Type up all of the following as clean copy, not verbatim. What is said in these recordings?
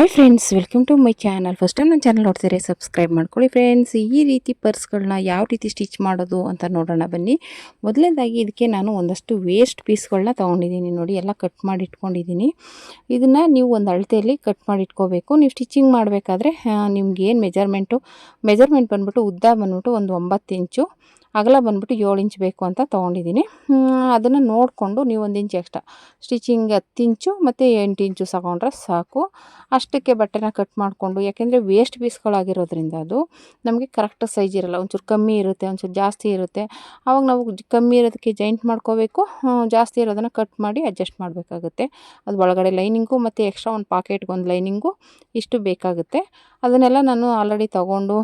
Hi friends, welcome to my channel. First time ನನ್ನ channel ನೋಡ್ತೀರಿ subscribe ಮಾಡ್ಕೊಳ್ಳಿ friends. ಈ ರೀತಿ ಪರ್ಸ್ಗಳನ್ನ ಯಾವ ರೀತಿ ಸ್ಟಿಚ್ ಮಾಡೋದು ಅಂತ ನೋಡೋಣ ಬನ್ನಿ. ಮೊದಲನೇದಾಗಿ ಇದಕ್ಕೆ ನಾನು ಒಂದಷ್ಟು ವೇಸ್ಟ್ ಪೀಸ್ಗಳನ್ನ ತೊಗೊಂಡಿದ್ದೀನಿ. ನೋಡಿ, ಎಲ್ಲ ಕಟ್ ಮಾಡಿ ಇಟ್ಕೊಂಡಿದ್ದೀನಿ. ಇದನ್ನು ನೀವು ಒಂದು ಅಳತೆಯಲ್ಲಿ ಕಟ್ ಮಾಡಿ ಇಟ್ಕೋಬೇಕು. ನೀವು ಸ್ಟಿಚಿಂಗ್ ಮಾಡಬೇಕಾದ್ರೆ ನಿಮ್ಗೆ ಏನು ಮೆಜರ್ಮೆಂಟ್ ಬಂದ್ಬಿಟ್ಟು ಉದ್ದ ಬಂದ್ಬಿಟ್ಟು ಒಂದು 9 ಇಂಚು, ಅಗಲ ಬಂದ್ಬಿಟ್ಟು 7 ಇಂಚ್ ಬೇಕು ಅಂತ ತೊಗೊಂಡಿದ್ದೀನಿ. ಅದನ್ನು ನೋಡಿಕೊಂಡು ನೀವು 1 ಇಂಚ್ ಎಕ್ಸ್ಟ್ರಾ ಸ್ಟಿಚಿಂಗ್ 10 ಇಂಚು ಮತ್ತು 8 ಇಂಚು ತಗೊಂಡ್ರೆ ಸಾಕು. ಅಷ್ಟಕ್ಕೆ ಬಟ್ಟೆನ ಕಟ್ ಮಾಡಿಕೊಂಡು, ಯಾಕೆಂದರೆ ವೇಸ್ಟ್ ಪೀಸ್ಗಳಾಗಿರೋದ್ರಿಂದ ಅದು ನಮಗೆ ಕರೆಕ್ಟ್ ಸೈಜ್ ಇರೋಲ್ಲ. ಒಂಚೂರು ಕಮ್ಮಿ ಇರುತ್ತೆ, ಒಂಚೂರು ಜಾಸ್ತಿ ಇರುತ್ತೆ. ಆವಾಗ ನಾವು ಕಮ್ಮಿ ಇರೋದಕ್ಕೆ ಜಾಯಿಂಟ್ ಮಾಡ್ಕೋಬೇಕು, ಜಾಸ್ತಿ ಇರೋದನ್ನು ಕಟ್ ಮಾಡಿ ಅಡ್ಜಸ್ಟ್ ಮಾಡಬೇಕಾಗುತ್ತೆ. ಅದು ಒಳಗಡೆ ಲೈನಿಂಗು ಮತ್ತು ಎಕ್ಸ್ಟ್ರಾ ಒಂದು ಪಾಕೆಟ್ಗೆ ಒಂದು ಲೈನಿಂಗು ಇಷ್ಟು ಬೇಕಾಗುತ್ತೆ. ಅದನ್ನೆಲ್ಲ ನಾನು ಆಲ್ರೆಡಿ ತೊಗೊಂಡು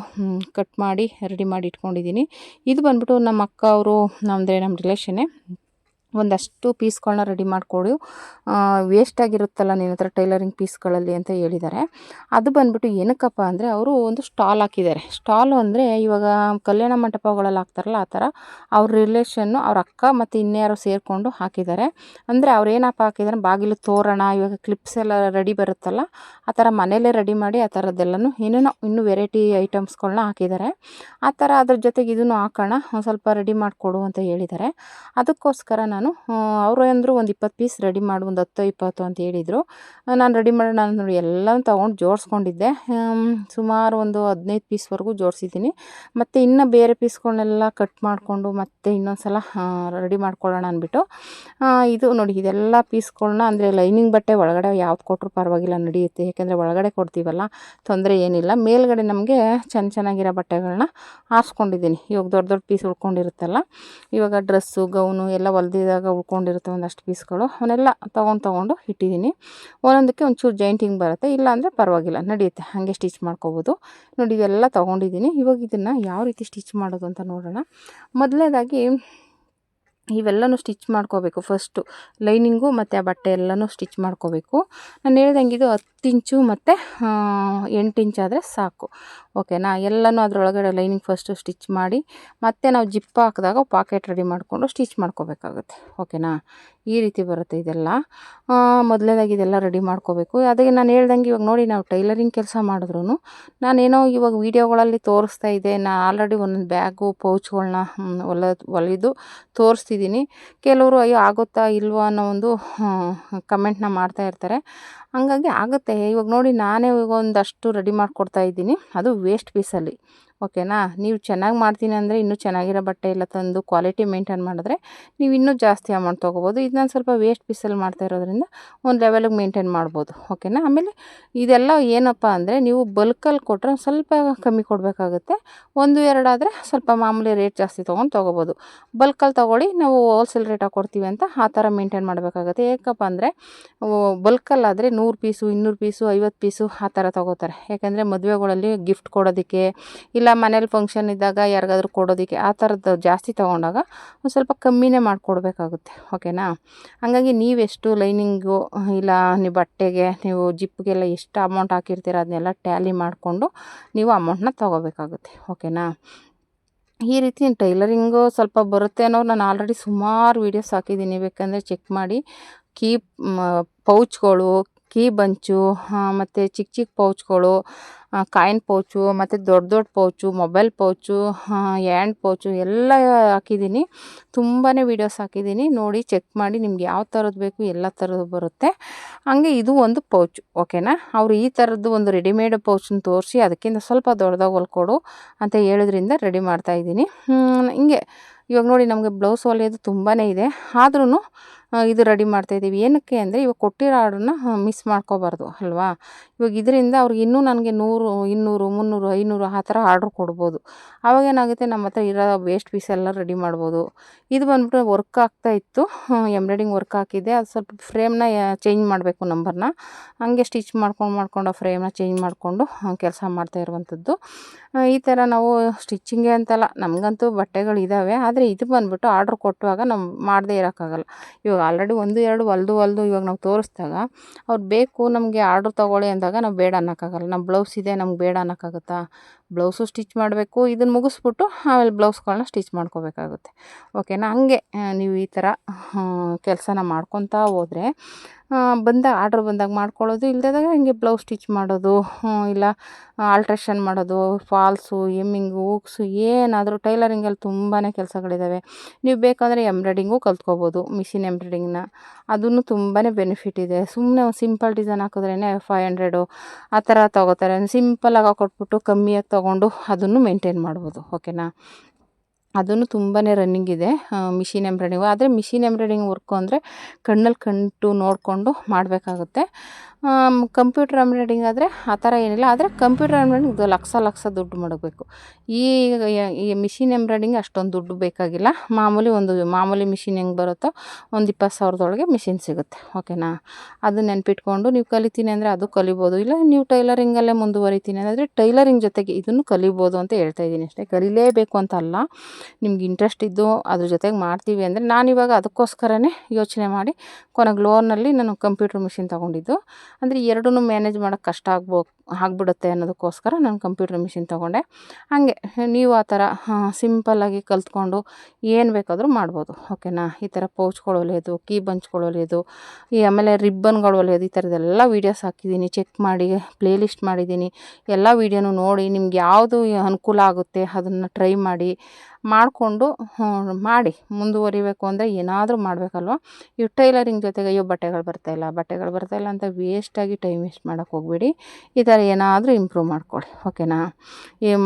ಕಟ್ ಮಾಡಿ ರೆಡಿ ಮಾಡಿ ಇಟ್ಕೊಂಡಿದ್ದೀನಿ. ಇದು ಬಂದ್ಬಿಟ್ಟು ನಮ್ಮ ಅಕ್ಕ ಅವರು, ಅಂದರೆ ನಮ್ಮ ರಿಲೇಷನ್ನೇ, ಒಂದಷ್ಟು ಪೀಸ್ಗಳನ್ನ ರೆಡಿ ಮಾಡಿಕೊಡು, ವೇಸ್ಟ್ ಆಗಿರುತ್ತಲ್ಲ ನಿನ್ನ ಹತ್ರ ಟೈಲರಿಂಗ್ ಪೀಸ್ಗಳಲ್ಲಿ ಅಂತ ಹೇಳಿದ್ದಾರೆ. ಅದು ಬಂದ್ಬಿಟ್ಟು ಏನಕ್ಕಪ್ಪ ಅಂದರೆ, ಅವರು ಒಂದು ಸ್ಟಾಲ್ ಹಾಕಿದ್ದಾರೆ. ಸ್ಟಾಲು ಅಂದರೆ ಇವಾಗ ಕಲ್ಯಾಣ ಮಂಟಪಗಳಲ್ಲಿ ಹಾಕ್ತಾರಲ್ಲ ಆ ಥರ ಅವ್ರ ರಿಲೇಷನ್ನು, ಅವ್ರ ಅಕ್ಕ ಮತ್ತು ಇನ್ಯಾರು ಸೇರಿಕೊಂಡು ಹಾಕಿದ್ದಾರೆ. ಅಂದರೆ ಅವ್ರು ಏನಪ್ಪ ಹಾಕಿದ್ದಾರೆ, ಬಾಗಿಲು ತೋರಣ, ಇವಾಗ ಕ್ಲಿಪ್ಸ್ ಎಲ್ಲ ರೆಡಿ ಬರುತ್ತಲ್ಲ ಆ ಥರ ಮನೇಲೇ ರೆಡಿ ಮಾಡಿ ಆ ಥರದ್ದೆಲ್ಲನೂ ಏನೇನೋ ಇನ್ನೂ ವೆರೈಟಿ ಐಟಮ್ಸ್ಗಳನ್ನ ಹಾಕಿದ್ದಾರೆ. ಆ ಥರ ಅದ್ರ ಜೊತೆಗೆ ಇದನ್ನು ಹಾಕೋಣ, ಒಂದು ಸ್ವಲ್ಪ ರೆಡಿ ಮಾಡಿಕೊಡು ಅಂತ ಹೇಳಿದ್ದಾರೆ. ಅದಕ್ಕೋಸ್ಕರ ನಾನು ಅವರು ಅಂದರು ಒಂದು 20 ಪೀಸ್ ರೆಡಿ ಮಾಡು, ಒಂದು 10-20 ಅಂತ ಹೇಳಿದರು. ನಾನು ರೆಡಿ ಮಾಡೋಣ ಅಂತ ನೋಡಿ ಎಲ್ಲನೂ ತೊಗೊಂಡು ಜೋಡಿಸ್ಕೊಂಡಿದ್ದೆ. ಸುಮಾರು ಒಂದು 15 ಪೀಸ್ವರೆಗೂ ಜೋಡಿಸಿದ್ದೀನಿ. ಮತ್ತು ಇನ್ನು ಬೇರೆ ಪೀಸ್ಗಳನ್ನೆಲ್ಲ ಕಟ್ ಮಾಡಿಕೊಂಡು ಮತ್ತೆ ಇನ್ನೊಂದು ಸಲ ರೆಡಿ ಮಾಡ್ಕೊಳ್ಳೋಣ ಅಂದ್ಬಿಟ್ಟು, ಇದು ನೋಡಿ ಇದೆಲ್ಲ ಪೀಸ್ಗಳನ್ನ, ಅಂದರೆ ಲೈನಿಂಗ್ ಬಟ್ಟೆ ಒಳಗಡೆ ಯಾವ್ದು ಕೊಟ್ಟರು ಪರವಾಗಿಲ್ಲ, ನಡೆಯುತ್ತೆ. ಯಾಕೆಂದರೆ ಒಳಗಡೆ ಕೊಡ್ತೀವಲ್ಲ, ತೊಂದರೆ ಏನಿಲ್ಲ. ಮೇಲ್ಗಡೆ ನಮಗೆ ಚೆನ್ನಾಗಿರೋ ಬಟ್ಟೆಗಳನ್ನ ಆರಿಸ್ಕೊಂಡಿದ್ದೀನಿ. ಇವಾಗ ದೊಡ್ಡ ಪೀಸ್ ಉಳ್ಕೊಂಡಿರುತ್ತಲ್ಲ, ಇವಾಗ ಡ್ರೆಸ್ಸು ಗೌನು ಎಲ್ಲ ಹೊಲ್ದಿದಾಗ ಉಳ್ಕೊಂಡಿರುತ್ತೆ ಒಂದಷ್ಟು ಪೀಸ್ಗಳು, ಅವನ್ನೆಲ್ಲ ತೊಗೊಂಡು ಇಟ್ಟಿದ್ದೀನಿ. ಒಂದೊಂದಕ್ಕೆ ಒಂಚೂರು ಜಾಯಿಂಟಿಂಗ್ ಬರುತ್ತೆ, ಇಲ್ಲ ಅಂದರೆ ಪರವಾಗಿಲ್ಲ, ನಡೆಯುತ್ತೆ, ಹಾಗೆ ಸ್ಟಿಚ್ ಮಾಡ್ಕೋಬೋದು. ನೋಡಿ ಇದೆಲ್ಲ ತೊಗೊಂಡಿದ್ದೀನಿ. ಇವಾಗ ಇದನ್ನು ಯಾವ ರೀತಿ ಸ್ಟಿಚ್ ಮಾಡೋದು ಅಂತ ನೋಡೋಣ. ಮೊದಲನೇದಾಗಿ ಇವೆಲ್ಲನೂ ಸ್ಟಿಚ್ ಮಾಡ್ಕೋಬೇಕು. ಫಸ್ಟು ಲೈನಿಂಗು ಮತ್ತು ಆ ಬಟ್ಟೆ ಎಲ್ಲನೂ ಸ್ಟಿಚ್ ಮಾಡ್ಕೋಬೇಕು. ನಾನು ಹೇಳ್ದಂಗೆ ಇದು 10 ಇಂಚು ಮತ್ತು 8 ಇಂಚ್ ಆದರೆ ಸಾಕು, ಓಕೆನಾ. ಎಲ್ಲನೂ ಅದರೊಳಗಡೆ ಲೈನಿಂಗ್ ಫಸ್ಟು ಸ್ಟಿಚ್ ಮಾಡಿ, ಮತ್ತು ನಾವು ಜಿಪ್ ಹಾಕಿದಾಗ ಪಾಕೆಟ್ ರೆಡಿ ಮಾಡಿಕೊಂಡು ಸ್ಟಿಚ್ ಮಾಡ್ಕೋಬೇಕಾಗುತ್ತೆ, ಓಕೆನಾ. ಈ ರೀತಿ ಬರುತ್ತೆ ಇದೆಲ್ಲ. ಮೊದಲನೇದಾಗಿ ಇದೆಲ್ಲ ರೆಡಿ ಮಾಡ್ಕೋಬೇಕು. ಅದಕ್ಕೆ ನಾನು ಹೇಳ್ದಂಗೆ ಇವಾಗ ನೋಡಿ, ನಾವು ಟೈಲರಿಂಗ್ ಕೆಲಸ ಮಾಡಿದ್ರು ನಾನೇನೋ ಇವಾಗ ವೀಡಿಯೋಗಳಲ್ಲಿ ತೋರಿಸ್ತಾ ಇದ್ದೆ, ನಾನು ಆಲ್ರೆಡಿ ಒಂದೊಂದು ಬ್ಯಾಗು ಪೌಚ್ಗಳನ್ನ ಹೊಲಿದು ತೋರಿಸ್ತಿದ್ದೀನಿ. ಕೆಲವರು ಅಯ್ಯೋ ಆಗುತ್ತಾ ಇಲ್ವಾ ಅನ್ನೋ ಒಂದು ಕಮೆಂಟ್ನ ಮಾಡ್ತಾ ಇರ್ತಾರೆ. ಹಂಗಾಗಿ ಆಗುತ್ತೆ. ಇವಾಗ ನೋಡಿ, ನಾನೇ ಇವಾಗ ಒಂದಷ್ಟು ರೆಡಿ ಮಾಡಿಕೊಡ್ತಾ ಇದ್ದೀನಿ, ಅದು ವೇಸ್ಟ್ ಪೀಸಲ್ಲಿ, ಓಕೆನಾ. ನೀವು ಚೆನ್ನಾಗಿ ಮಾಡ್ತೀನಿ ಅಂದರೆ ಇನ್ನೂ ಚೆನ್ನಾಗಿರೋ ಬಟ್ಟೆ ಎಲ್ಲ ತಂದು ಕ್ವಾಲಿಟಿ ಮೇಂಟೈನ್ ಮಾಡಿದ್ರೆ ನೀವು ಇನ್ನೂ ಜಾಸ್ತಿ ಅಮೌಂಟ್ ತೊಗೋಬೋದು. ಇದು ನಾನು ಸ್ವಲ್ಪ ವೇಸ್ಟ್ ಪೀಸಲ್ಲಿ ಮಾಡ್ತಾ ಇರೋದ್ರಿಂದ ಒಂದು ಲೆವೆಲಿಗೆ ಮೇಂಟೈನ್ ಮಾಡ್ಬೋದು, ಓಕೆನಾ. ಆಮೇಲೆ ಇದೆಲ್ಲ ಏನಪ್ಪ ಅಂದರೆ, ನೀವು ಬಲ್ಕಲ್ಲಿ ಕೊಟ್ಟರೆ ಸ್ವಲ್ಪ ಕಮ್ಮಿ ಕೊಡಬೇಕಾಗುತ್ತೆ. 1-2 ಆದರೆ ಸ್ವಲ್ಪ ಮಾಮೂಲಿ ರೇಟ್ ಜಾಸ್ತಿ ತೊಗೋಬೋದು. ಬಲ್ಕಲ್ಲಿ ತೊಗೊಳ್ಳಿ, ನಾವು ಹೋಲ್ಸೇಲ್ ರೇಟಾಗಿ ಕೊಡ್ತೀವಿ ಅಂತ ಆ ಥರ ಮೇಂಟೈನ್ ಮಾಡಬೇಕಾಗುತ್ತೆ. ಏಕಪ್ಪ ಅಂದರೆ ಬಲ್ಕಲ್ಲಾದರೆ 100 ಪೀಸು, 200 ಪೀಸು, 50 ಪೀಸು ಆ ಥರ ತೊಗೋತಾರೆ. ಯಾಕೆಂದರೆ ಮದುವೆಗಳಲ್ಲಿ ಗಿಫ್ಟ್ ಕೊಡೋದಕ್ಕೆ, ಇಲ್ಲ ಮನೇಲಿ ಫಂಕ್ಷನ್ ಇದ್ದಾಗ ಯಾರಿಗಾದ್ರೂ ಕೊಡೋದಕ್ಕೆ, ಆ ಥರದ್ದು ಜಾಸ್ತಿ ತೊಗೊಂಡಾಗ ಒಂದು ಸ್ವಲ್ಪ ಕಮ್ಮಿನೇ ಮಾಡಿಕೊಡ್ಬೇಕಾಗುತ್ತೆ, ಓಕೆನಾ. ಹಾಗಾಗಿ ನೀವೆಷ್ಟು ಲೈನಿಂಗು ಇಲ್ಲ ನೀವು ಬಟ್ಟೆಗೆ ನೀವು ಜಿಪ್ಗೆಲ್ಲ ಎಷ್ಟು ಅಮೌಂಟ್ ಹಾಕಿರ್ತೀರ ಅದನ್ನೆಲ್ಲ ಟ್ಯಾಲಿ ಮಾಡಿಕೊಂಡು ನೀವು ಅಮೌಂಟನ್ನ ತೊಗೋಬೇಕಾಗುತ್ತೆ, ಓಕೆನಾ. ಈ ರೀತಿ ಟೈಲರಿಂಗು ಸ್ವಲ್ಪ ಬರುತ್ತೆ ಅನ್ನೋರು ನಾನು ಆಲ್ರೆಡಿ ಸುಮಾರು ವೀಡಿಯೋಸ್ ಹಾಕಿದ್ದೀನಿ, ಬೇಕಂದರೆ ಚೆಕ್ ಮಾಡಿ. ಕೀ ಪೌಚ್ಗಳು, ಕೀ ಬಂಚು, ಮತ್ತು ಚಿಕ್ಕ ಪೌಚ್ಗಳು, ಕಾಯಿನ್ ಪೌಚು, ಮತ್ತು ದೊಡ್ಡ pouch, mobile pouch, hand pouch ಎಲ್ಲ ಹಾಕಿದ್ದೀನಿ. ತುಂಬಾ ವೀಡಿಯೋಸ್ ಹಾಕಿದ್ದೀನಿ, ನೋಡಿ ಚೆಕ್ ಮಾಡಿ. ನಿಮ್ಗೆ ಯಾವ ಥರದ್ದು ಬೇಕು ಎಲ್ಲ ಥರದ್ದು ಬರುತ್ತೆ. ಹಂಗೆ ಇದು ಒಂದು ಪೌಚು, ಓಕೆನಾ. ಅವರು ಈ ಥರದ್ದು ಒಂದು ರೆಡಿಮೇಡ್ ಪೌಚನ್ನ ತೋರಿಸಿ ಅದಕ್ಕಿಂತ ಸ್ವಲ್ಪ ದೊಡ್ಡದಾಗಿ ಹೊಲ್ಕೊಡು ಅಂತ ಹೇಳಿದ್ರಿಂದ ರೆಡಿ ಮಾಡ್ತಾಯಿದ್ದೀನಿ. ಹಿಂಗೆ ಇವಾಗ ನೋಡಿ, ನಮಗೆ ಬ್ಲೌಸ್ ಹೊಲಿಯೋದು ತುಂಬಾ ಇದೆ, ಆದ್ರೂ ಇದು ರೆಡಿ ಮಾಡ್ತಾಯಿದ್ದೀವಿ. ಏನಕ್ಕೆ ಅಂದರೆ, ಇವಾಗ ಕೊಟ್ಟಿರೋ ಆರ್ಡ್ರನ್ನ ಮಿಸ್ ಮಾಡ್ಕೋಬಾರ್ದು ಅಲ್ವಾ. ಇವಾಗ ಇದರಿಂದ ಅವ್ರಿಗೆ ಇನ್ನೂ ನನಗೆ 100, 200, 300, 500 ಆ ಥರ ಆರ್ಡ್ರ್ ಕೊಡ್ಬೋದು. ಆವಾಗೇನಾಗುತ್ತೆ, ನಮ್ಮ ಹತ್ರ ಇರೋ ವೇಸ್ಟ್ ಪೀಸ್ ಎಲ್ಲ ರೆಡಿ ಮಾಡ್ಬೋದು. ಇದು ಬಂದ್ಬಿಟ್ಟು ವರ್ಕ್ ಆಗ್ತಾಯಿತ್ತು, ಎಂಬ್ರಾಯ್ಡಿಂಗ್ ವರ್ಕ್ ಹಾಕಿದ್ದೆ. ಅದು ಸ್ವಲ್ಪ ಫ್ರೇಮ್ನ ಚೇಂಜ್ ಮಾಡಬೇಕು, ನಂಬರ್ನ. ಹಂಗೆ ಸ್ಟಿಚ್ ಮಾಡ್ಕೊಂಡು ಆ ಫ್ರೇಮ್ನ ಚೇಂಜ್ ಮಾಡಿಕೊಂಡು ಕೆಲಸ ಮಾಡ್ತಾ ಇರುವಂಥದ್ದು. ಈ ಥರ ನಾವು ಸ್ಟಿಚಿಂಗೆ ಅಂತಲ್ಲ, ನಮಗಂತೂ ಬಟ್ಟೆಗಳಿದ್ದಾವೆ. ಆದರೆ ಇದು ಬಂದ್ಬಿಟ್ಟು ಆರ್ಡ್ರ್ ಕೊಟ್ಟುವಾಗ ನಾವು ಮಾಡದೇ ಇರೋಕ್ಕಾಗಲ್ಲ. ಇವಾಗ ಆಲ್ರೆಡಿ 1-2 ಹೊಲ್ದು ಇವಾಗ ನಾವು ತೋರಿಸಿದಾಗ ಅವ್ರು ಬೇಕು ನಮಗೆ ಆರ್ಡ್ರ್ ತೊಗೊಳ್ಳಿ ಅಂದಾಗ ನಾವು ಬೇಡ ಅನ್ನೋಕ್ಕಾಗಲ್ಲ. ನಮ್ಮ ಬ್ಲೌಸ್ ಇದೆ, ನಮ್ಗೆ ಬೇಡ ಅನ್ನೋಕ್ಕಾಗುತ್ತಾ. ಬ್ಲೌಸು ಸ್ಟಿಚ್ ಮಾಡಬೇಕು, ಇದನ್ನು ಮುಗಿಸ್ಬಿಟ್ಟು ಆಮೇಲೆ ಬ್ಲೌಸ್ಗಳನ್ನ ಸ್ಟಿಚ್ ಮಾಡ್ಕೋಬೇಕಾಗುತ್ತೆ, ಓಕೆನಾ. ಹಂಗೆ ನೀವು ಈ ಥರ ಕೆಲಸನ ಮಾಡ್ಕೊತಾ ಹೋದರೆ ಬಂದಾಗ ಆರ್ಡ್ರ್ ಬಂದಾಗ ಮಾಡ್ಕೊಳ್ಳೋದು, ಇಲ್ದಿದ್ದಾಗ ಹಿಂಗೆ ಬ್ಲೌಸ್ ಸ್ಟಿಚ್ ಮಾಡೋದು, ಇಲ್ಲ ಆಲ್ಟ್ರೇಷನ್ ಮಾಡೋದು, ಫಾಲ್ಸು, ಎಮ್ಮಿಂಗು, ಹುಕ್ಸು ಏನಾದರೂ ಟೈಲರಿಂಗಲ್ಲಿ ತುಂಬಾ ಕೆಲಸಗಳಿದ್ದಾವೆ. ನೀವು ಬೇಕಂದರೆ ಎಂಬ್ರಾಯ್ಡಿಂಗು ಕಲ್ತ್ಕೋಬೋದು, ಮಿಷಿನ್ ಎಂಬ್ರಾಯ್ಡಿಂಗ್ನ. ಅದೂ ತುಂಬಾ ಬೆನಿಫಿಟ್ ಇದೆ. ಸುಮ್ಮನೆ ಒಂದು ಸಿಂಪಲ್ ಡಿಸೈನ್ ಹಾಕಿದ್ರೇ 500 ಆ ಥರ ತೊಗೋತಾರೆ. ಸಿಂಪಲ್ಲಾಗಿ ಹಾಕೊಟ್ಬಿಟ್ಟು ಕಮ್ಮಿಯಾಗಿ ತೊಗೊಂಡು ಅದನ್ನು ಮೇಂಟೈನ್ ಮಾಡ್ಬೋದು. ಓಕೆನಾ. ಅದೂ ತುಂಬಾ ರನ್ನಿಂಗ್ ಇದೆ ಮಿಷಿನ್ ಎಂಬ್ರಾಯ್ಡಿಂಗು. ಆದರೆ ಮಿಷಿನ್ ಎಂಬ್ರಾಯ್ಡಿಂಗ್ ವರ್ಕು ಅಂದರೆ ಕಣ್ಣಲ್ಲಿ ಕಂಡು ನೋಡಿಕೊಂಡು ಮಾಡಬೇಕಾಗುತ್ತೆ. ಕಂಪ್ಯೂಟರ್ ಎಂಬ್ರಾಯ್ಡಿಂಗ್ ಆದರೆ ಆ ಥರ ಏನಿಲ್ಲ. ಆದರೆ ಕಂಪ್ಯೂಟರ್ ಎಂಬ್ರಾಯ್ಡಿಂಗ್ ಲಕ್ಷ ದುಡ್ಡು ಮಾಡಬೇಕು. ಈ ಮಿಷಿನ್ ಎಂಬ್ರಾಯ್ಡಿಂಗ್ ಅಷ್ಟೊಂದು ದುಡ್ಡು ಬೇಕಾಗಿಲ್ಲ. ಮಾಮೂಲಿ ಮಿಷಿನ್ ಹೆಂಗೆ ಬರುತ್ತೋ ಒಂದು 20,000 ಮಿಷಿನ್ ಸಿಗುತ್ತೆ. ಓಕೆನಾ. ಅದು ನೆನ್ಪಿಟ್ಕೊಂಡು ನೀವು ಕಲಿತೀನಿ ಅಂದರೆ ಅದು ಕಲಿಬೋದು. ಇಲ್ಲ ನೀವು ಟೈಲರಿಂಗಲ್ಲೇ ಮುಂದುವರಿತೀನಿ ಅಂದರೆ ಟೈಲರಿಂಗ್ ಜೊತೆಗೆ ಇದನ್ನು ಕಲಿಬೋದು ಅಂತ ಹೇಳ್ತಾ ಇದ್ದೀನಿ ಅಷ್ಟೇ. ಕಲಿಲೇಬೇಕು ಅಂತ ಅಲ್ಲ. ನಿಮ್ಗೆ ಇಂಟ್ರೆಸ್ಟ್ ಇದ್ದು ಅದ್ರ ಜೊತೆಗೆ ಮಾಡ್ತೀವಿ ಅಂದರೆ, ನಾನಿವಾಗ ಅದಕ್ಕೋಸ್ಕರನೇ ಯೋಚನೆ ಮಾಡಿ ಕೊನೆಗೆ ಲೋನಲ್ಲಿ ನಾನು ಕಂಪ್ಯೂಟರ್ ಮಿಷಿನ್ ತೊಗೊಂಡಿದ್ದು. ಅಂದರೆ ಎರಡನ್ನೂ ಮ್ಯಾನೇಜ್ ಮಾಡೋಕ್ಕೆ ಕಷ್ಟ ಆಗ್ಬಿಡುತ್ತೆ ಅನ್ನೋದಕ್ಕೋಸ್ಕರ ನಾನು ಕಂಪ್ಯೂಟರ್ ಮಿಷಿನ್ ತೊಗೊಂಡೆ. ಹಾಗೆ ನೀವು ಆ ಥರ ಸಿಂಪಲ್ಲಾಗಿ ಕಲ್ತ್ಕೊಂಡು ಏನು ಬೇಕಾದರೂ ಮಾಡ್ಬೋದು. ಓಕೆನಾ. ಈ ಥರ ಪೌಚ್ಗಳು ಹೊಲಿಯೋದು, ಕೀ ಬಂಚ್ಗಳು ಹೊಲಿಯೋದು, ಆಮೇಲೆ ರಿಬ್ಬನ್ಗಳು ಹೊಲಿಯೋದು, ಈ ಥರದ್ದೆಲ್ಲ ವೀಡಿಯೋಸ್ ಹಾಕಿದ್ದೀನಿ. ಚೆಕ್ ಮಾಡಿ ಪ್ಲೇ ಲಿಸ್ಟ್ ಮಾಡಿದ್ದೀನಿ. ಎಲ್ಲ ವೀಡಿಯೋನು ನೋಡಿ ನಿಮ್ಗೆ ಯಾವುದು ಅನುಕೂಲ ಆಗುತ್ತೆ ಅದನ್ನು ಟ್ರೈ ಮಾಡಿಕೊಂಡು ಮಾಡಿ ಮುಂದುವರಿಬೇಕು ಅಂದರೆ ಏನಾದರೂ ಮಾಡಬೇಕಲ್ವ. ಈ ಟೈಲರಿಂಗ್ ಜೊತೆಗೆ ಅಯ್ಯೋ ಬಟ್ಟೆಗಳು ಬರ್ತಾಯಿಲ್ಲ ಅಂತ ವೇಸ್ಟಾಗಿ ಟೈಮ್ ವೇಸ್ಟ್ ಮಾಡೋಕ್ಕೆ ಹೋಗಬೇಡಿ. ಈ ಥರ ಏನಾದರೂ ಇಂಪ್ರೂವ್ ಮಾಡ್ಕೊಳ್ಳಿ. ಓಕೆನಾ.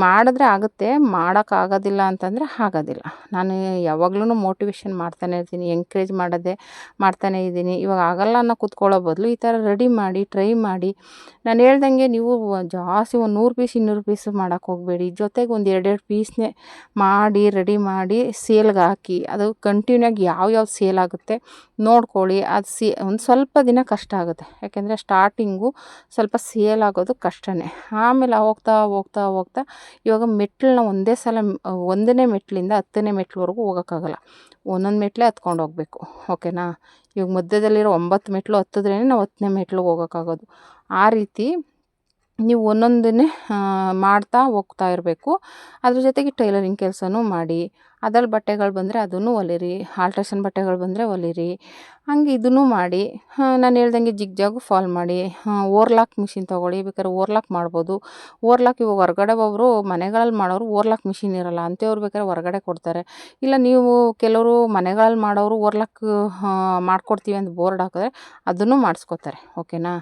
ಮಾಡಿದ್ರೆ ಆಗುತ್ತೆ, ಮಾಡೋಕ್ಕಾಗೋದಿಲ್ಲ ಅಂತಂದರೆ ಆಗೋದಿಲ್ಲ. ನಾನು ಯಾವಾಗಲೂ ಮೋಟಿವೇಶನ್ ಮಾಡ್ತಾನೆ ಇರ್ತೀನಿ, ಎಂಕರೇಜ್ ಮಾಡ್ತಾನೇ ಇದ್ದೀನಿ. ಇವಾಗ ಆಗಲ್ಲ ಅನ್ನೋ ಕೂತ್ಕೊಳ್ಳೋ ಬದಲು ಈ ಥರ ರೆಡಿ ಮಾಡಿ ಟ್ರೈ ಮಾಡಿ. ನಾನು ಹೇಳ್ದಂಗೆ ನೀವು ಜಾಸ್ತಿ ಒಂದು 100 ಪೀಸ್ 200 ಪೀಸ್ ಮಾಡೋಕ್ಕೆ ಹೋಗಬೇಡಿ. ಜೊತೆಗೆ ಒಂದು 2 ಪೀಸ್ನೇ ಮಾಡಿ ರೆಡಿ ಮಾಡಿ ಸೇಲ್ಗೆ ಹಾಕಿ. ಅದು ಕಂಟಿನ್ಯೂ ಆಗಿ ಯಾವ್ಯಾವ ಸೇಲ್ ಆಗುತ್ತೆ ನೋಡ್ಕೊಳ್ಳಿ. ಅದು ಒಂದು ಸ್ವಲ್ಪ ದಿನ ಕಷ್ಟ ಆಗುತ್ತೆ, ಯಾಕೆಂದರೆ ಸ್ಟಾರ್ಟಿಂಗು ಸ್ವಲ್ಪ ಸೇಲ್ ಆಗೋದು ಕಷ್ಟನೇ. ಆಮೇಲೆ ಹೋಗ್ತಾ ಇವಾಗ ಮೆಟ್ಲನ್ನ ಒಂದನೇ ಮೆಟ್ಲಿಂದ 10ನೇ ಮೆಟ್ಲವರೆಗೂ ಹೋಗೋಕ್ಕಾಗಲ್ಲ. ಒಂದೊಂದು ಮೆಟ್ಲೇ ಹತ್ಕೊಂಡು ಹೋಗಬೇಕು. ಓಕೆನಾ. ಇವಾಗ ಮಧ್ಯದಲ್ಲಿರೋ 9 ಮೆಟ್ಲು ಹತ್ತಿದ್ರೇ ನಾವು 10ನೇ ಮೆಟ್ಲಿಗೆ ಹೋಗೋಕ್ಕಾಗೋದು. ಆ ರೀತಿ ನೀವು ಒಂದೊಂದನ್ನೇ ಮಾಡ್ತಾ ಹೋಗ್ತಾ ಇರಬೇಕು. ಅದ್ರ ಜೊತೆಗೆ ಟೈಲರಿಂಗ್ ಕೆಲಸನೂ ಮಾಡಿ. ಅದ್ರಲ್ಲಿ ಬಟ್ಟೆಗಳು ಬಂದರೆ ಅದನ್ನು ಹೊಲಿರಿ, ಆಲ್ಟ್ರೇಷನ್ ಬಟ್ಟೆಗಳು ಬಂದರೆ ಹೊಲಿರಿ. ಹಂಗೆ ಇದನ್ನು ಮಾಡಿ. ನಾನು ಹೇಳ್ದಂಗೆ ಜಿಗ್ಜಾಗು ಫಾಲ್ ಮಾಡಿ. ಓರ್ಲಾಕ್ ಮಿಷಿನ್ ತೊಗೊಳ್ಳಿ, ಬೇಕಾದ್ರೆ ಓರ್ಲಾಕ್ ಮಾಡ್ಬೋದು. ಓರ್ಲಾಕ್ ಇವಾಗ ಹೊರಗಡೆ ಒಬ್ಬರು ಮನೆಗಳಲ್ಲಿ ಮಾಡೋರು ಓರ್ಲಾಕ್ ಮಿಷಿನ್ ಇರೋಲ್ಲ, ಅಂಥವ್ರು ಬೇಕಾದ್ರೆ ಹೊರಗಡೆ ಕೊಡ್ತಾರೆ. ಇಲ್ಲ ನೀವು ಕೆಲವರು ಮನೆಗಳಲ್ಲಿ ಮಾಡೋರು ಓರ್ಲಾಕ್ ಮಾಡ್ಕೊಡ್ತೀವಿ ಅಂತ ಬೋರ್ಡ್ ಹಾಕಿದ್ರೆ ಅದನ್ನು ಮಾಡಿಸ್ಕೊತಾರೆ. ಓಕೆನಾ.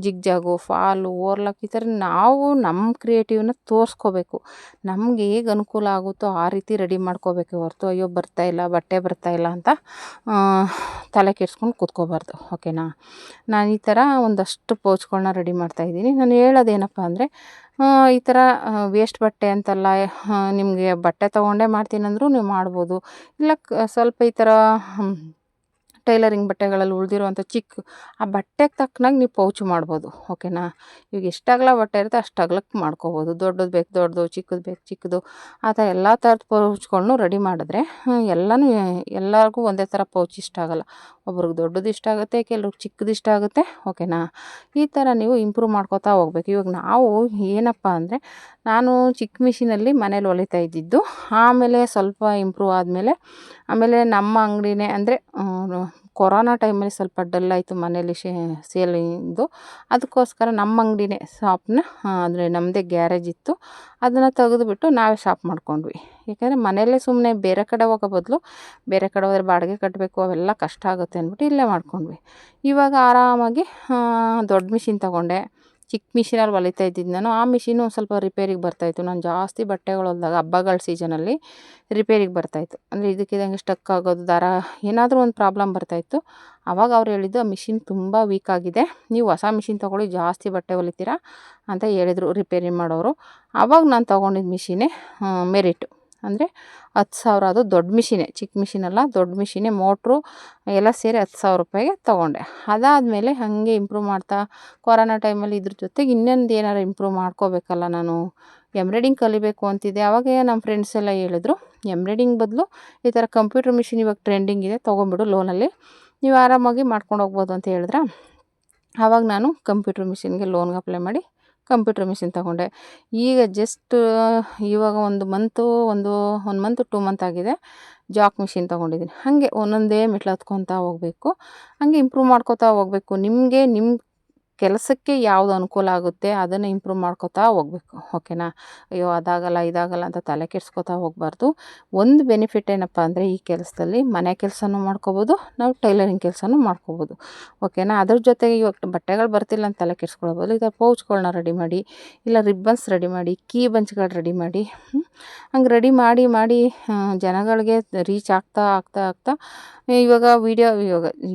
ಜಿಗ್ಜಾಗು, ಫಾಲು, ಓರ್ಲಾಕ್ ಈ ಥರ ನಾವು ನಮ್ಮ ಕ್ರಿಯೇಟಿವ್ನ ತೋರಿಸ್ಕೋಬೇಕು. ನಮ್ಗೆ ಹೇಗೆ ಅನುಕೂಲ ಆಗುತ್ತೋ ಆ ರೀತಿ ರೆಡಿ ಮಾಡ್ಕೋಬೇಕು ಹೊರತು ಅಯ್ಯೋ ಬಟ್ಟೆ ಬರ್ತಾಯಿಲ್ಲ ಅಂತ ತಲೆ ಕೆಡ್ಸ್ಕೊಂಡು ಕೂತ್ಕೋಬಾರ್ದು. ಓಕೆನಾ. ನಾನು ಈ ಥರ ಒಂದಷ್ಟು ಪೌಚ್ಗಳನ್ನ ರೆಡಿ ಮಾಡ್ತಾಯಿದ್ದೀನಿ. ನಾನು ಹೇಳೋದೇನಪ್ಪ ಅಂದರೆ ಈ ಥರ ವೇಸ್ಟ್ ಬಟ್ಟೆ ಅಂತಲ್ಲ, ನಿಮಗೆ ಬಟ್ಟೆ ತೊಗೊಂಡೇ ಮಾಡ್ತೀನಂದ್ರೂ ನೀವು ಮಾಡ್ಬೋದು. ಇಲ್ಲ ಸ್ವಲ್ಪ ಈ ಥರ ಟೈಲರಿಂಗ್ ಬಟ್ಟೆಗಳಲ್ಲಿ ಉಳಿದಿರುವಂಥ ಆ ಬಟ್ಟೆಗೆ ತಕ್ಕನಾಗಿ ನೀವು ಪೌಚ್ ಮಾಡ್ಬೋದು. ಓಕೆನಾ. ಇವಾಗ ಎಷ್ಟು ಅಗಲ ಬಟ್ಟೆ ಇರುತ್ತೆ ಅಷ್ಟು ಅಗಲಕ್ಕೆ ಮಾಡ್ಕೋಬೋದು. ದೊಡ್ಡದು ಬೇಕು ದೊಡ್ಡದು, ಚಿಕ್ಕದು ಬೇಕು ಚಿಕ್ಕದು, ಆ ಥರ ಎಲ್ಲ ಥರದ ಪೌಚ್ಗಳನ್ನೂ ರೆಡಿ ಮಾಡಿದ್ರೆ ಎಲ್ಲರಿಗೂ ಒಂದೇ ಥರ ಪೌಚ್ ಇಷ್ಟ ಆಗೋಲ್ಲ. ಒಬ್ರಿಗೆ ದೊಡ್ಡದು ಇಷ್ಟ ಆಗುತ್ತೆ, ಕೆಲವ್ರಿಗೆ ಚಿಕ್ಕದು ಇಷ್ಟ ಆಗುತ್ತೆ. ಓಕೆನಾ. ಈ ಥರ ನೀವು ಇಂಪ್ರೂವ್ ಮಾಡ್ಕೋತಾ ಹೋಗ್ಬೇಕು. ಇವಾಗ ನಾವು ಏನಪ್ಪ ಅಂದರೆ, ನಾನು ಚಿಕ್ಕ ಮಿಷಿನಲ್ಲಿ ಮನೇಲಿ ಹೊಲಿತಾ ಇದ್ದಿದ್ದು. ಆಮೇಲೆ ಸ್ವಲ್ಪ ಇಂಪ್ರೂವ್ ಆಮೇಲೆ ನಮ್ಮ ಅಂಗಡಿನೇ ಅಂದರೆ ಕೊರೋನಾ ಟೈಮಲ್ಲಿ ಸ್ವಲ್ಪ ಡಲ್ ಆಯಿತು ಮನೇಲಿ ಸೇಲಿಂದು. ಅದಕ್ಕೋಸ್ಕರ ನಮ್ಮ ಅಂಗಡಿನೇ ಶಾಪ್ನ ಅಂದರೆ ನಮ್ಮದೇ ಗ್ಯಾರೇಜ್ ಇತ್ತು, ಅದನ್ನು ತೆಗೆದುಬಿಟ್ಟು ನಾವೇ ಶಾಪ್ ಮಾಡ್ಕೊಂಡ್ವಿ. ಯಾಕೆಂದರೆ ಮನೆಯಲ್ಲೇ ಸುಮ್ಮನೆ ಬೇರೆ ಕಡೆ ಹೋಗೋ ಬದಲು ಬೇರೆ ಕಡೆ ಹೋದರೆ ಬಾಡಿಗೆ ಕಟ್ಟಬೇಕು, ಅವೆಲ್ಲ ಕಷ್ಟ ಆಗುತ್ತೆ ಅಂದ್ಬಿಟ್ಟು ಇಲ್ಲೇ ಮಾಡ್ಕೊಂಡ್ವಿ. ಇವಾಗ ಆರಾಮಾಗಿ ದೊಡ್ಡ ಮಿಷಿನ್ ತೊಗೊಂಡೆ. ಚಿಕ್ಕ ಮಿಷಿನಲ್ಲಿ ಹೊಲಿತಾ ಇದ್ದಿದ್ದು ನಾನು. ಆ ಮಿಷಿನು ಸ್ವಲ್ಪ ರಿಪೇರಿಗೆ ಬರ್ತಾಯಿತ್ತು. ನಾನು ಜಾಸ್ತಿ ಬಟ್ಟೆಗಳು ಹೊಲಿದಾಗ ಹಬ್ಬಗಳ ಸೀಸನಲ್ಲಿ ರಿಪೇರಿಗೆ ಬರ್ತಾಯಿತ್ತು. ಅಂದರೆ ಇದಕ್ಕಿದಂಗೆ ಸ್ಟಕ್ ಆಗೋದು, ದಾರ ಏನಾದರೂ ಒಂದು ಪ್ರಾಬ್ಲಮ್ ಬರ್ತಾಯಿತ್ತು. ಆವಾಗ ಅವ್ರು ಹೇಳಿದ್ದು, ಆ ಮಿಷಿನ್ ತುಂಬ ವೀಕ್ ಆಗಿದೆ, ನೀವು ಹೊಸ ಮಿಷಿನ್ ತೊಗೊಳ್ಳಿ, ಜಾಸ್ತಿ ಬಟ್ಟೆ ಹೊಲಿತೀರಾ ಅಂತ ಹೇಳಿದರು ರಿಪೇರಿ ಮಾಡೋರು. ಆವಾಗ ನಾನು ತೊಗೊಂಡಿದ್ದು ಮಿಷಿನೇ ಮೆರಿಟು. ಅಂದರೆ 10,000, ಅದು ದೊಡ್ಡ ಮಿಷಿನೇ, ಚಿಕ್ಕ ಮಿಷಿನಲ್ಲ, ದೊಡ್ಡ ಮಿಷಿನೇ. ಮೋಟ್ರು ಎಲ್ಲ ಸೇರಿ 10,000 ರೂಪಾಯಿಗೆ ತೊಗೊಂಡೆ. ಅದಾದಮೇಲೆ ಹಾಗೆ ಇಂಪ್ರೂವ್ ಮಾಡ್ತಾ ಕೊರೋನಾ ಟೈಮಲ್ಲಿ ಇದ್ರ ಜೊತೆಗೆ ಇನ್ನೊಂದು ಏನಾರು ಇಂಪ್ರೂವ್ ಮಾಡ್ಕೋಬೇಕಲ್ಲ, ನಾನು ಎಂಬ್ರಾಯ್ಡಿಂಗ್ ಕಲಿಬೇಕು ಅಂತಿದ್ದೆ. ಆವಾಗ ನಮ್ಮ ಫ್ರೆಂಡ್ಸ್ ಎಲ್ಲ ಹೇಳಿದ್ರು, ಎಂಬ್ರಾಯ್ಡಿಂಗ್ ಬದಲು ಈ ಥರ ಕಂಪ್ಯೂಟರ್ ಮಿಷಿನ್ ಇವಾಗ ಟ್ರೆಂಡಿಂಗ್ ಇದೆ, ತೊಗೊಂಬಿಡು, ಲೋನಲ್ಲಿ ನೀವು ಆರಾಮಾಗಿ ಮಾಡ್ಕೊಂಡು ಹೋಗ್ಬೋದು ಅಂತ ಹೇಳಿದ್ರೆ, ಆವಾಗ ನಾನು ಕಂಪ್ಯೂಟರ್ ಮಿಷಿನ್ಗೆ ಲೋನ್ಗೆ ಅಪ್ಲೈ ಮಾಡಿ ಕಂಪ್ಯೂಟರ್ ಮಿಷಿನ್ ತೊಗೊಂಡೆ. ಈಗ ಜಸ್ಟ್ ಇವಾಗ ಒಂದು 1 ಮಂತು 2 ಮಂತ್ ಆಗಿದೆ ಜಾಕ್ ಮಿಷಿನ್ ತೊಗೊಂಡಿದ್ದೀನಿ. ಹಾಗೆ ಒಂದೊಂದೇ ಮೆಟ್ಲು ಹತ್ಕೊತಾ ಹೋಗಬೇಕು, ಹಾಗೆ ಇಂಪ್ರೂವ್ ಮಾಡ್ಕೊತಾ ಹೋಗಬೇಕು. ನಿಮಗೆ ನಿಮ್ಮ ಕೆಲಸಕ್ಕೆ ಯಾವುದು ಅನುಕೂಲ ಆಗುತ್ತೆ ಅದನ್ನು ಇಂಪ್ರೂವ್ ಮಾಡ್ಕೊತಾ ಹೋಗಬೇಕು. ಓಕೆನಾ. ಅಯ್ಯೋ ಅದಾಗಲ್ಲ ಇದಾಗಲ್ಲ ಅಂತ ತಲೆ ಕೆಡಿಸ್ಕೊತಾ ಹೋಗಬಾರ್ದು. ಒಂದು ಬೆನಿಫಿಟ್ ಏನಪ್ಪ ಅಂದರೆ ಈ ಕೆಲಸದಲ್ಲಿ ಮನೆ ಕೆಲಸನೂ ಮಾಡ್ಕೋಬೋದು, ನಾವು ಟೈಲರಿಂಗ್ ಕೆಲಸನೂ ಮಾಡ್ಕೋಬೋದು. ಓಕೆನಾ. ಅದ್ರ ಜೊತೆಗೆ ಇವಾಗ ಬಟ್ಟೆಗಳು ಬರ್ತಿಲ್ಲ ಅಂತ ತಲೆ ಕೆಡಿಸ್ಕೊಳ್ಬೋದು. ಈಗ ಪೌಚ್ಗಳನ್ನ ರೆಡಿ ಮಾಡಿ, ಇಲ್ಲ ರಿಬ್ಬನ್ಸ್ ರೆಡಿ ಮಾಡಿ, ಕೀ ಬಂಚ್ಗಳು ರೆಡಿ ಮಾಡಿ, ಹಂಗೆ ರೆಡಿ ಮಾಡಿ ಜನಗಳಿಗೆ ರೀಚ್ ಆಗ್ತಾ ಇವಾಗ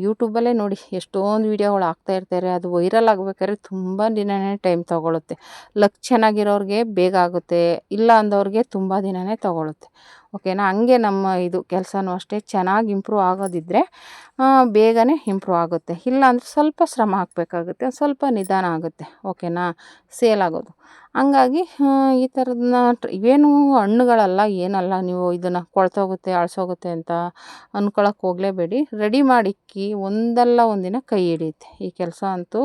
ಯೂಟ್ಯೂಬಲ್ಲೇ ನೋಡಿ ಎಷ್ಟೊಂದು ವೀಡಿಯೋಗಳು ಇರ್ತಾರೆ. ಅದು ವೈರಲ್ ಆಗಬೇಕಾದ್ರೆ ತುಂಬ ದಿನವೇ ಟೈಮ್ ತೊಗೊಳುತ್ತೆ. ಲಕ್ ಚೆನ್ನಾಗಿರೋರಿಗೆ ಬೇಗ ಆಗುತ್ತೆ, ಇಲ್ಲ ಅಂದವ್ರಿಗೆ ತುಂಬ ದಿನವೇ ತೊಗೊಳುತ್ತೆ. ಓಕೆನಾ. ಹಂಗೆ ನಮ್ಮ ಇದು ಕೆಲಸನೂ ಅಷ್ಟೇ, ಚೆನ್ನಾಗಿ ಇಂಪ್ರೂವ್ ಆಗೋದಿದ್ದರೆ ಬೇಗನೆ ಇಂಪ್ರೂವ್ ಆಗುತ್ತೆ. ಇಲ್ಲ ಅಂದರೆ ಸ್ವಲ್ಪ ಶ್ರಮ ಹಾಕಬೇಕಾಗುತ್ತೆ, ಸ್ವಲ್ಪ ನಿಧಾನ ಆಗುತ್ತೆ. ಓಕೆನಾ. ಸೇಲ್ ಆಗೋದು ಹಂಗಾಗಿ ಈ ಥರದನ್ನ ಇವೇನು ಹಣ್ಣುಗಳಲ್ಲ ಏನಲ್ಲ, ನೀವು ಇದನ್ನು ಕೊಳ್ತೋಗುತ್ತೆ ಅಳಿಸೋಗುತ್ತೆ ಅಂತ ಅಂದ್ಕೊಳಕ್ಕೆ ಹೋಗಲೇಬೇಡಿ. ರೆಡಿ ಮಾಡಿಕ್ಕಿ ಒಂದಲ್ಲ ಒಂದಿನ ಕೈ ಹಿಡಿಯುತ್ತೆ. ಈ ಕೆಲಸ ಅಂತೂ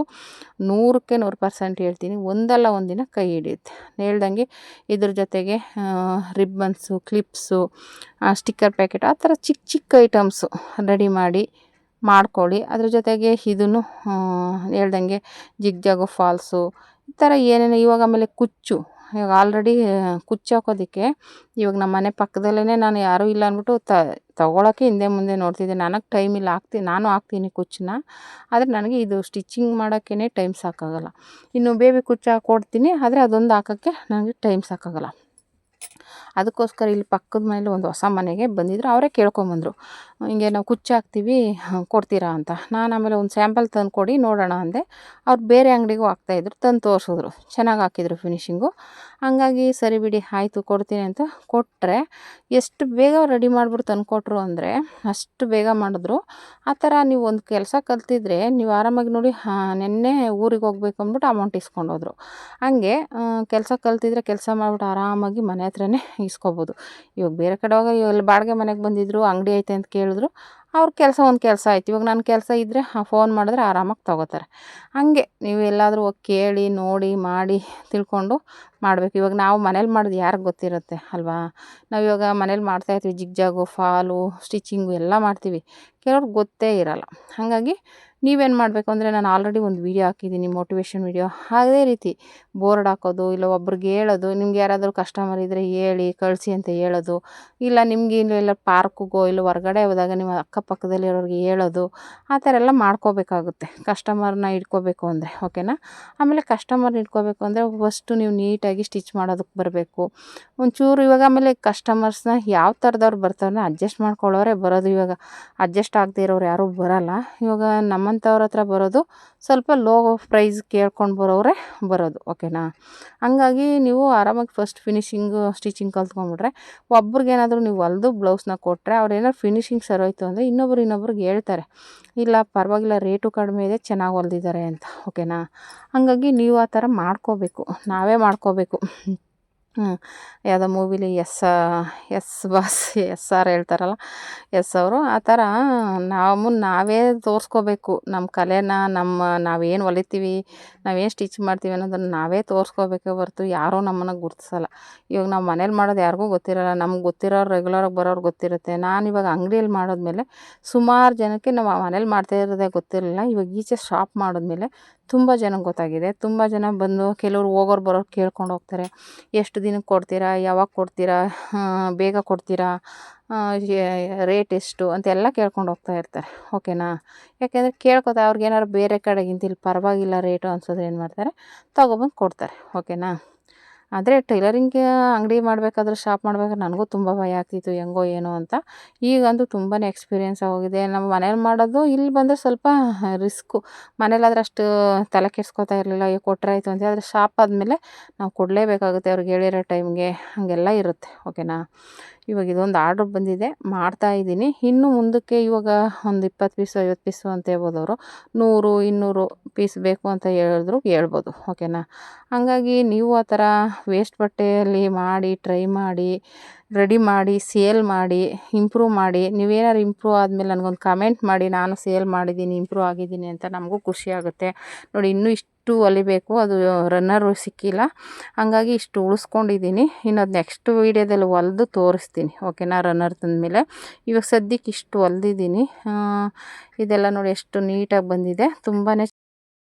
100ಕ್ಕೆ 100% ಹೇಳ್ತೀನಿ, ಒಂದಲ್ಲ ಒಂದಿನ ಕೈ ಹಿಡಿಯುತ್ತೆ. ಹೇಳ್ದಂಗೆ ಇದ್ರ ಜೊತೆಗೆ ರಿಬ್ಬನ್ಸು, ಕ್ಲಿಪ್ಸು, ಸ್ಟಿಕ್ಕರ್ ಪ್ಯಾಕೆಟ್ ಆ ಥರ ಚಿಕ್ಕ ಚಿಕ್ಕ ಐಟಮ್ಸು ರೆಡಿ ಮಾಡ್ಕೊಳ್ಳಿ. ಅದ್ರ ಜೊತೆಗೆ ಇದನ್ನು ಹೇಳ್ದಂಗೆ ಜಿಗ್ಜಾಗು ಫಾಲ್ಸು ಈ ಥರ ಏನೇನು ಇವಾಗ ಆಮೇಲೆ ಕುಚ್ಚು, ಇವಾಗ ಆಲ್ರೆಡಿ ಕುಚ್ಚು ಹಾಕೋದಕ್ಕೆ ಇವಾಗ ನಮ್ಮ ಮನೆ ಪಕ್ಕದಲ್ಲೇ ನಾನು ಯಾರೂ ಇಲ್ಲ ಅಂದ್ಬಿಟ್ಟು ತೊಗೊಳಕ್ಕೆ ಹಿಂದೆ ಮುಂದೆ ನೋಡ್ತಿದ್ದೆ. ನನಗೆ ಟೈಮ್ ಇಲ್ಲ, ನಾನು ಹಾಕ್ತೀನಿ ಕುಚ್ಚನ್ನ, ಆದರೆ ನನಗೆ ಇದು ಸ್ಟಿಚಿಂಗ್ ಮಾಡೋಕ್ಕೇ ಟೈಮ್ ಸಾಕಾಗಲ್ಲ. ಇನ್ನು ಬೇಬಿ ಕುಚ್ಚು ಹಾಕ್ಕೊಡ್ತೀನಿ, ಆದರೆ ಅದೊಂದು ಹಾಕೋಕ್ಕೆ ನನಗೆ ಟೈಮ್ ಸಾಕಾಗಲ್ಲ. ಅದಕ್ಕೋಸ್ಕರ ಇಲ್ಲಿ ಪಕ್ಕದ ಮನೇಲಿ ಒಂದು ಹೊಸ ಮನೆಗೆ ಬಂದಿದ್ರು, ಅವರೇ ಕೇಳ್ಕೊಂಬಂದರು, ಹಿಂಗೆ ನಾವು ಕುಚ್ಚು ಹಾಕ್ತೀವಿ ಕೊಡ್ತೀರಾ ಅಂತ. ನಾನು ಆಮೇಲೆ ಒಂದು ಸ್ಯಾಂಪಲ್ ತಂದು ಕೊಡಿ ನೋಡೋಣ ಅಂದೆ. ಅವ್ರು ಬೇರೆ ಅಂಗಡಿಗೂ ಹಾಕ್ತಾಯಿದ್ರು, ತಂದು ತೋರಿಸಿದ್ರು, ಚೆನ್ನಾಗಿ ಹಾಕಿದ್ರು ಫಿನಿಶಿಂಗು. ಹಂಗಾಗಿ ಸರಿ ಬಿಡಿ ಆಯಿತು ಕೊಡ್ತೀನಿ ಅಂತ ಕೊಟ್ಟರೆ ಎಷ್ಟು ಬೇಗ ರೆಡಿ ಮಾಡಿಬಿಟ್ಟು ತಂದು ಕೊಟ್ಟರು ಅಂದರೆ ಅಷ್ಟು ಬೇಗ ಮಾಡಿದ್ರು. ಆ ಥರ ನೀವು ಒಂದು ಕೆಲಸ ಕಲ್ತಿದ್ರೆ ನೀವು ಆರಾಮಾಗಿ ನೋಡಿ ನೆನ್ನೆ ಊರಿಗೆ ಹೋಗ್ಬೇಕು ಅಂದ್ಬಿಟ್ಟು ಅಮೌಂಟ್ ಇಸ್ಕೊಂಡೋದ್ರು. ಹಾಗೆ ಕೆಲಸ ಕಲ್ತಿದ್ರೆ ಕೆಲಸ ಮಾಡಿಬಿಟ್ಟು ಆರಾಮಾಗಿ ಮನೆ ಹತ್ರನೇ ಇಸ್ಕೊಬೋದು. ಇವಾಗ ಬೇರೆ ಕಡೆ ಹೋಗಿ ಇಲ್ಲಿ ಬಾಡಿಗೆ ಮನೆಗೆ ಬಂದಿದ್ದರು, ಅಂಗಡಿ ಐತೆ ಅಂತ ಕೇಳಿದ್ರು, ಅವ್ರ ಒಂದು ಕೆಲಸ ಆಯ್ತು. ಇವಾಗ ನನ್ನ ಕೆಲಸ ಇದ್ದರೆ ಫೋನ್ ಮಾಡಿದ್ರೆ ಆರಾಮಾಗಿ ತೊಗೋತಾರೆ. ಹಾಗೆ ನೀವು ಎಲ್ಲಾದರೂ ಹೋಗಿ ಕೇಳಿ ನೋಡಿ ಮಾಡಿ ತಿಳ್ಕೊಂಡು ಮಾಡಬೇಕು. ಇವಾಗ ನಾವು ಮನೇಲಿ ಮಾಡೋದು ಯಾರಿಗೆ ಗೊತ್ತಿರುತ್ತೆ ಅಲ್ವಾ. ನಾವಿವಾಗ ಮನೇಲಿ ಮಾಡ್ತಾಯಿರ್ತೀವಿ, ಜಿಗ್ಜಾಗು, ಫಾಲು, ಸ್ಟಿಚಿಂಗು ಎಲ್ಲ ಮಾಡ್ತೀವಿ, ಕೆಲವ್ರಿಗೆ ಗೊತ್ತೇ ಇರೋಲ್ಲ. ಹಾಗಾಗಿ ನೀವೇನು ಮಾಡಬೇಕು ಅಂದರೆ, ನಾನು ಆಲ್ರೆಡಿ ಒಂದು ವೀಡಿಯೋ ಹಾಕಿದ್ದೀನಿ, ಮೋಟಿವೇಶನ್ ವೀಡಿಯೋ. ಅದೇ ರೀತಿ ಬೋರ್ಡ್ ಹಾಕೋದು, ಇಲ್ಲ ಒಬ್ರಿಗೆ ಹೇಳೋದು, ನಿಮ್ಗೆ ಯಾರಾದರೂ ಕಸ್ಟಮರ್ ಇದ್ದರೆ ಹೇಳಿ ಕಳಿಸಿ ಅಂತ ಹೇಳೋದು, ಇಲ್ಲ ನಿಮಗೆ ಇಲ್ಲ ಪಾರ್ಕ್ಗೋ ಇಲ್ಲ ಹೊರ್ಗಡೆ ಹೋದಾಗ ನಿಮ್ಮ ಅಕ್ಕಪಕ್ಕದಲ್ಲಿರೋರಿಗೆ ಹೇಳೋದು, ಆ ಥರ ಎಲ್ಲ ಮಾಡ್ಕೋಬೇಕಾಗುತ್ತೆ ಕಸ್ಟಮರ್ನ ಇಟ್ಕೋಬೇಕು ಅಂದರೆ. ಓಕೆನಾ. ಆಮೇಲೆ ಕಸ್ಟಮರ್ನ ಇಟ್ಕೋಬೇಕು ಅಂದರೆ ಫಸ್ಟು ನೀವು ನೀಟಾಗಿ ಸ್ಟಿಚ್ ಮಾಡೋದಕ್ಕೆ ಬರಬೇಕು. ಒಂಚೂರು ಇವಾಗ ಆಮೇಲೆ ಕಸ್ಟಮರ್ಸ್ನ ಯಾವ ಥರದವ್ರು ಬರ್ತಾರೋ ಅಡ್ಜಸ್ಟ್ ಮಾಡ್ಕೊಳ್ಳೋರೆ ಬರೋದು. ಇವಾಗ ಅಡ್ಜಸ್ಟ್ ಆಗದೆ ಇರೋರು ಯಾರೂ ಬರೋಲ್ಲ. ಇವಾಗ ನಮ್ಮಂಥವ್ರ ಹತ್ರ ಬರೋದು ಸ್ವಲ್ಪ ಲೋ ಪ್ರೈಸ್ ಕೇಳ್ಕೊಂಡು ಬರೋರೆ ಬರೋದು. ಓಕೆನಾ. ಹಂಗಾಗಿ ನೀವು ಆರಾಮಾಗಿ ಫಸ್ಟ್ ಸ್ಟಿಚಿಂಗ್ ಕಲ್ತ್ಕೊಂಡ್ಬಿಟ್ರೆ, ಒಬ್ರಿಗೇನಾದರೂ ನೀವು ಹೊಲ್ದು ಬ್ಲೌಸ್ನ ಕೊಟ್ಟರೆ ಅವ್ರು ಏನಾದ್ರು ಫಿನಿಶಿಂಗ್ ಸರೋಯ್ತು ಅಂದರೆ ಇನ್ನೊಬ್ರಿಗೆ ಹೇಳ್ತಾರೆ, ಇಲ್ಲ ಪರವಾಗಿಲ್ಲ ರೇಟು ಕಡಿಮೆ ಇದೆ, ಚೆನ್ನಾಗಿ ಹೊಲ್ದಿದ್ದಾರೆ ಅಂತ. ಓಕೆನಾ. ಹಾಗಾಗಿ ನೀವು ಆ ಥರ ಮಾಡ್ಕೋಬೇಕು, ನಾವೇ ಮಾಡ್ಕೋಬೇಕು. ಯಾವುದೋ ಮೂವಿಲಿ ಎಸ್ ಆರ್ ಹೇಳ್ತಾರಲ್ಲ, ಅವರು ಆ ಥರ ನಾವೇ ತೋರಿಸ್ಕೋಬೇಕು ನಮ್ಮ ಕಲೆನ, ನಾವೇನು ಹೊಲಿತೀವಿ, ನಾವೇನು ಸ್ಟಿಚ್ ಮಾಡ್ತೀವಿ ಅನ್ನೋದನ್ನು ನಾವೇ ತೋರಿಸ್ಕೋಬೇಕೇ ಹೊರ್ತು ಯಾರೂ ನಮ್ಮನ್ನು ಗುರುತಿಸಲ್ಲ. ಇವಾಗ ನಾವು ಮನೇಲಿ ಮಾಡೋದು ಯಾರಿಗೂ ಗೊತ್ತಿರೋಲ್ಲ, ನಮ್ಗೆ ಗೊತ್ತಿರೋರು ರೆಗ್ಯುಲರಾಗಿ ಬರೋರು ಗೊತ್ತಿರುತ್ತೆ. ನಾನಿವಾಗ ಅಂಗಡಿಯಲ್ಲಿ ಮಾಡೋದ್ಮೇಲೆ ಸುಮಾರು ಜನಕ್ಕೆ ನಾವು ಮನೇಲಿ ಮಾಡ್ತಾ ಇರೋದೇ ಗೊತ್ತಿರಲಿಲ್ಲ. ಇವಾಗ ಈಚೆ ಶಾಪ್ ಮಾಡಿದ್ಮೇಲೆ ತುಂಬ ಜನಕ್ಕೆ ಗೊತ್ತಾಗಿದೆ. ತುಂಬ ಜನ ಬಂದು ಕೆಲವ್ರು ಹೋಗೋರು ಬರೋರು ಕೇಳ್ಕೊಂಡು ಹೋಗ್ತಾರೆ, ಎಷ್ಟು ದಿನಕ್ಕೆ ಕೊಡ್ತೀರಾ, ಯಾವಾಗ ಕೊಡ್ತೀರಾ, ಬೇಗ ಕೊಡ್ತೀರಾ, ರೇಟ್ ಎಷ್ಟು ಅಂತೆಲ್ಲ ಕೇಳ್ಕೊಂಡು ಹೋಗ್ತಾ ಇರ್ತಾರೆ. ಓಕೆನಾ. ಯಾಕೆಂದರೆ ಅವ್ರಿಗೇನಾದ್ರು ಬೇರೆ ಕಡೆಗಿಂತ ಇಲ್ಲಿ ಪರವಾಗಿಲ್ಲ ರೇಟು ಅನ್ಸಿದ್ರೆ ಏನು ಮಾಡ್ತಾರೆ, ತೊಗೊಬಂದು ಕೊಡ್ತಾರೆ. ಓಕೆನಾ. ಆದರೆ ಟೈಲರಿಂಗ್ಗೆ ಅಂಗಡಿ ಮಾಡಬೇಕಾದ್ರೆ ಶಾಪ್ ಮಾಡ್ಬೇಕಾದ್ರೆ ನನಗೂ ತುಂಬ ಭಯ ಆಗ್ತಿತ್ತು, ಹೆಂಗೋ ಏನೋ ಅಂತ. ಈಗಂತೂ ತುಂಬಾ ಎಕ್ಸ್ಪೀರಿಯೆನ್ಸ್ ಆಗೋಗಿದೆ. ನಮ್ಮ ಮನೇಲಿ ಮಾಡೋದು ಇಲ್ಲಿ ಬಂದರೆ ಸ್ವಲ್ಪ ರಿಸ್ಕು. ಮನೇಲಾದ್ರೆ ಅಷ್ಟು ತಲೆ ಕೆಡ್ಸ್ಕೊತಾ ಇರಲಿಲ್ಲ, ಕೊಟ್ಟರೆ ಆಯಿತು ಅಂತ. ಆದರೆ ಶಾಪ್ ಆದಮೇಲೆ ನಾವು ಕೊಡಲೇಬೇಕಾಗುತ್ತೆ ಅವ್ರಿಗೆ ಹೇಳಿರೋ ಟೈಮ್ಗೆ, ಹಾಗೆಲ್ಲ ಇರುತ್ತೆ. ಓಕೆನಾ. ಇವಾಗ ಇದೊಂದು ಆರ್ಡ್ರ್ ಬಂದಿದೆ, ಮಾಡ್ತಾಯಿದ್ದೀನಿ. ಇನ್ನು ಮುಂದಕ್ಕೆ ಇವಾಗ ಒಂದು 20 ಪೀಸು 50 ಪೀಸು ಅಂತ ಹೇಳ್ಬೋದು ಅವರು. 100 200 ಪೀಸ್ ಬೇಕು ಅಂತ ಹೇಳಿದ್ರು ಹೇಳ್ಬೋದು. ಓಕೆನಾ. ಹಾಗಾಗಿ ನೀವು ಆ ಥರ ವೇಸ್ಟ್ ಬಟ್ಟೆಯಲ್ಲಿ ಮಾಡಿ ಟ್ರೈ ಮಾಡಿ ರೆಡಿ ಮಾಡಿ ಸೇಲ್ ಮಾಡಿ ಇಂಪ್ರೂವ್ ಮಾಡಿ. ನೀವೇನಾದ್ರು ಇಂಪ್ರೂವ್ ಆದಮೇಲೆ ನನಗೊಂದು ಕಮೆಂಟ್ ಮಾಡಿ, ನಾನು ಸೇಲ್ ಮಾಡಿದ್ದೀನಿ ಇಂಪ್ರೂವ್ ಆಗಿದ್ದೀನಿ ಅಂತ, ನಮಗೂ ಖುಷಿ ಆಗುತ್ತೆ ನೋಡಿ. ಇನ್ನೂ ಇಷ್ಟು ಇಷ್ಟು ಹೊಲಿಬೇಕು, ಅದು ರನ್ನರು ಸಿಕ್ಕಿಲ್ಲ, ಹಂಗಾಗಿ ಇಷ್ಟು ಉಳಿಸ್ಕೊಂಡಿದ್ದೀನಿ. ಇನ್ನು ಅದು ನೆಕ್ಸ್ಟ್ ವೀಡಿಯೋದಲ್ಲಿ ಹೊಲಿದು ತೋರಿಸ್ತೀನಿ, ಓಕೆನಾ. ರನ್ನರ್ ತಂದಮೇಲೆ ಇವಾಗ ಸದ್ಯಕ್ಕೆ ಇಷ್ಟು ಹೊಲ್ದಿದ್ದೀನಿ. ಇದೆಲ್ಲ ನೋಡಿ ಎಷ್ಟು ನೀಟಾಗಿ ಬಂದಿದೆ, ತುಂಬಾ